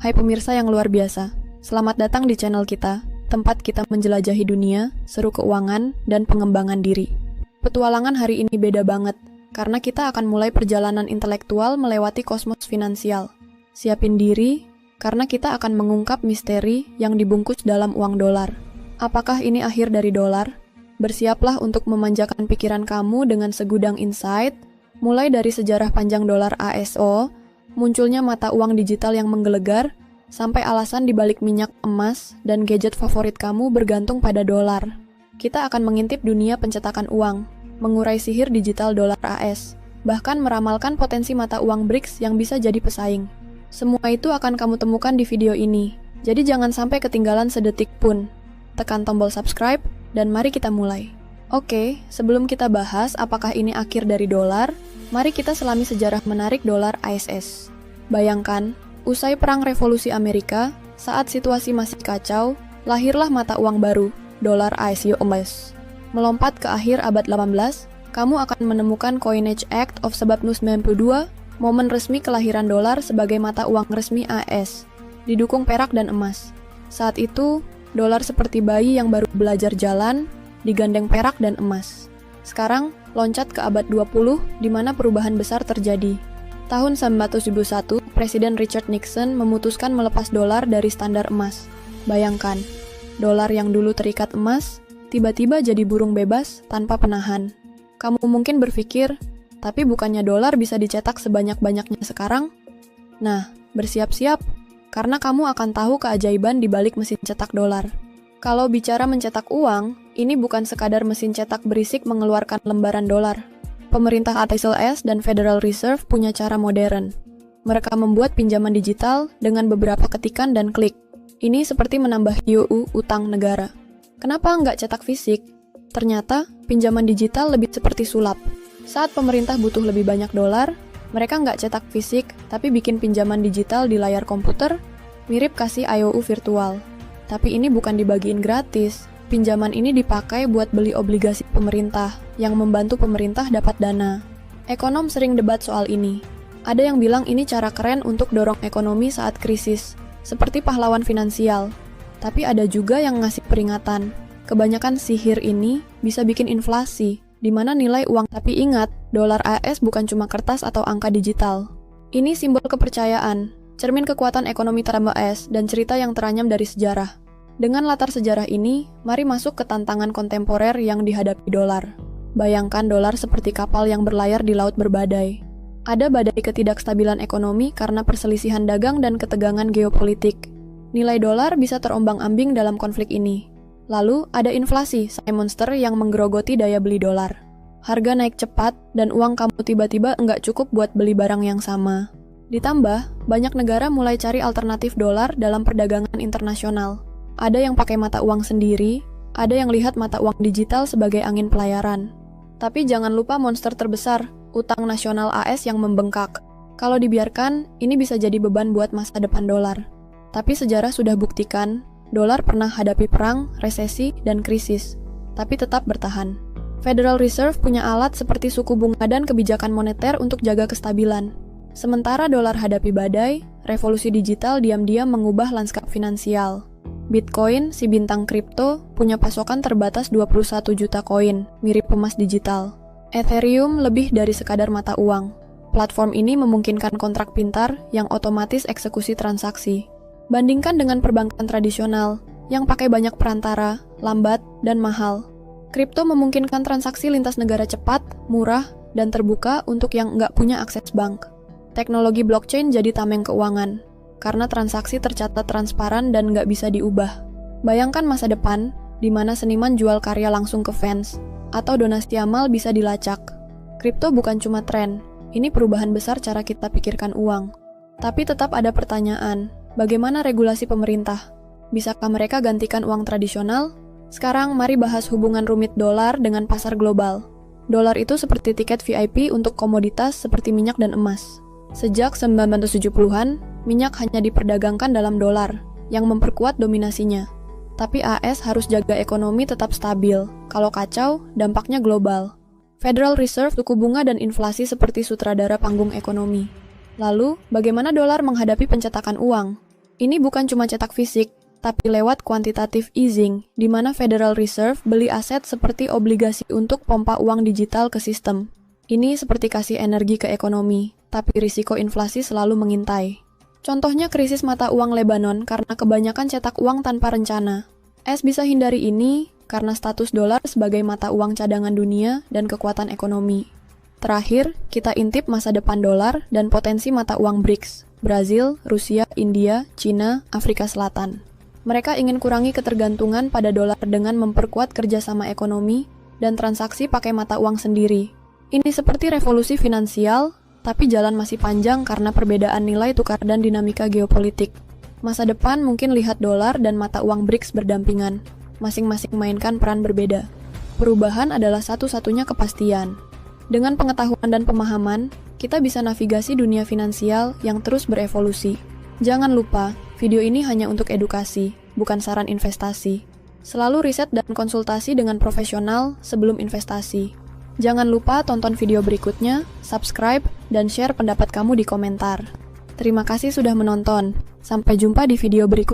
Hai pemirsa yang luar biasa, selamat datang di channel kita, tempat kita menjelajahi dunia, seru keuangan, dan pengembangan diri. Petualangan hari ini beda banget, karena kita akan mulai perjalanan intelektual melewati kosmos finansial. Siapin diri, karena kita akan mengungkap misteri yang dibungkus dalam uang dolar. Apakah ini akhir dari dolar? Bersiaplah untuk memanjakan pikiran kamu dengan segudang insight, mulai dari sejarah panjang dolar ASO, munculnya mata uang digital yang menggelegar, sampai alasan dibalik minyak, emas, dan gadget favorit kamu bergantung pada dolar. Kita akan mengintip dunia pencetakan uang, mengurai sihir digital dolar AS, bahkan meramalkan potensi mata uang BRICS yang bisa jadi pesaing. Semua itu akan kamu temukan di video ini, jadi jangan sampai ketinggalan sedetik pun. Tekan tombol subscribe, dan mari kita mulai. Oke, sebelum kita bahas apakah ini akhir dari dolar, mari kita selami sejarah menarik dolar AS. Bayangkan, usai Perang Revolusi Amerika, saat situasi masih kacau, lahirlah mata uang baru, dolar AS. Melompat ke akhir abad 18, kamu akan menemukan Coinage Act of 1992, momen resmi kelahiran dolar sebagai mata uang resmi AS, didukung perak dan emas. Saat itu, dolar seperti bayi yang baru belajar jalan, digandeng perak dan emas. Sekarang, loncat ke abad 20, di mana perubahan besar terjadi. Tahun 1971, Presiden Richard Nixon memutuskan melepas dolar dari standar emas. Bayangkan, dolar yang dulu terikat emas, tiba-tiba jadi burung bebas tanpa penahan. Kamu mungkin berpikir, tapi bukannya dolar bisa dicetak sebanyak-banyaknya sekarang? Nah, bersiap-siap, karena kamu akan tahu keajaiban di balik mesin cetak dolar. Kalau bicara mencetak uang, ini bukan sekadar mesin cetak berisik mengeluarkan lembaran dolar. Pemerintah AS dan Federal Reserve punya cara modern. Mereka membuat pinjaman digital dengan beberapa ketikan dan klik. Ini seperti menambah QU utang negara. Kenapa nggak cetak fisik? Ternyata, pinjaman digital lebih seperti sulap. Saat pemerintah butuh lebih banyak dolar, mereka nggak cetak fisik, tapi bikin pinjaman digital di layar komputer, mirip kasih IOU virtual. Tapi ini bukan dibagiin gratis. Pinjaman ini dipakai buat beli obligasi pemerintah, yang membantu pemerintah dapat dana. Ekonom sering debat soal ini. Ada yang bilang ini cara keren untuk dorong ekonomi saat krisis, seperti pahlawan finansial. Tapi ada juga yang ngasih peringatan. Kebanyakan sihir ini bisa bikin inflasi, di mana nilai uang. Tapi ingat, dolar AS bukan cuma kertas atau angka digital. Ini simbol kepercayaan, cermin kekuatan ekonomi terambah AS, dan cerita yang teranyam dari sejarah. Dengan latar sejarah ini, mari masuk ke tantangan kontemporer yang dihadapi dolar. Bayangkan dolar seperti kapal yang berlayar di laut berbadai. Ada badai ketidakstabilan ekonomi karena perselisihan dagang dan ketegangan geopolitik. Nilai dolar bisa terombang-ambing dalam konflik ini. Lalu, ada inflasi, say monster yang menggerogoti daya beli dolar. Harga naik cepat, dan uang kamu tiba-tiba nggak cukup buat beli barang yang sama. Ditambah, banyak negara mulai cari alternatif dolar dalam perdagangan internasional. Ada yang pakai mata uang sendiri, ada yang lihat mata uang digital sebagai angin pelayaran. Tapi jangan lupa monster terbesar, utang nasional AS yang membengkak. Kalau dibiarkan, ini bisa jadi beban buat masa depan dolar. Tapi sejarah sudah buktikan, dolar pernah hadapi perang, resesi, dan krisis, tapi tetap bertahan. Federal Reserve punya alat seperti suku bunga dan kebijakan moneter untuk jaga kestabilan. Sementara dolar hadapi badai, revolusi digital diam-diam mengubah lanskap finansial. Bitcoin, si bintang kripto, punya pasokan terbatas 21 juta koin, mirip emas digital. Ethereum lebih dari sekadar mata uang. Platform ini memungkinkan kontrak pintar yang otomatis eksekusi transaksi. Bandingkan dengan perbankan tradisional, yang pakai banyak perantara, lambat, dan mahal. Kripto memungkinkan transaksi lintas negara cepat, murah, dan terbuka untuk yang nggak punya akses bank. Teknologi blockchain jadi tameng keuangan, karena transaksi tercatat transparan dan nggak bisa diubah. Bayangkan masa depan, di mana seniman jual karya langsung ke fans, atau donasi amal bisa dilacak. Kripto bukan cuma tren, ini perubahan besar cara kita pikirkan uang. Tapi tetap ada pertanyaan, bagaimana regulasi pemerintah? Bisakah mereka gantikan uang tradisional? Sekarang mari bahas hubungan rumit dolar dengan pasar global. Dolar itu seperti tiket VIP untuk komoditas seperti minyak dan emas. Sejak 1970-an, minyak hanya diperdagangkan dalam dolar, yang memperkuat dominasinya. Tapi AS harus jaga ekonomi tetap stabil. Kalau kacau, dampaknya global. Federal Reserve, suku bunga dan inflasi seperti sutradara panggung ekonomi. Lalu, bagaimana dolar menghadapi pencetakan uang? Ini bukan cuma cetak fisik, tapi lewat quantitative easing, di mana Federal Reserve beli aset seperti obligasi untuk pompa uang digital ke sistem. Ini seperti kasih energi ke ekonomi, tapi risiko inflasi selalu mengintai. Contohnya krisis mata uang Lebanon karena kebanyakan cetak uang tanpa rencana. AS bisa hindari ini karena status dolar sebagai mata uang cadangan dunia dan kekuatan ekonomi. Terakhir, kita intip masa depan dolar dan potensi mata uang BRICS, Brazil, Rusia, India, Cina, Afrika Selatan. Mereka ingin kurangi ketergantungan pada dolar dengan memperkuat kerjasama ekonomi dan transaksi pakai mata uang sendiri. Ini seperti revolusi finansial, tapi jalan masih panjang karena perbedaan nilai tukar dan dinamika geopolitik. Masa depan mungkin lihat dolar dan mata uang BRICS berdampingan, masing-masing mainkan peran berbeda. Perubahan adalah satu-satunya kepastian. Dengan pengetahuan dan pemahaman, kita bisa navigasi dunia finansial yang terus berevolusi. Jangan lupa, video ini hanya untuk edukasi, bukan saran investasi. Selalu riset dan konsultasi dengan profesional sebelum investasi. Jangan lupa tonton video berikutnya, subscribe, dan share pendapat kamu di komentar. Terima kasih sudah menonton. Sampai jumpa di video berikutnya.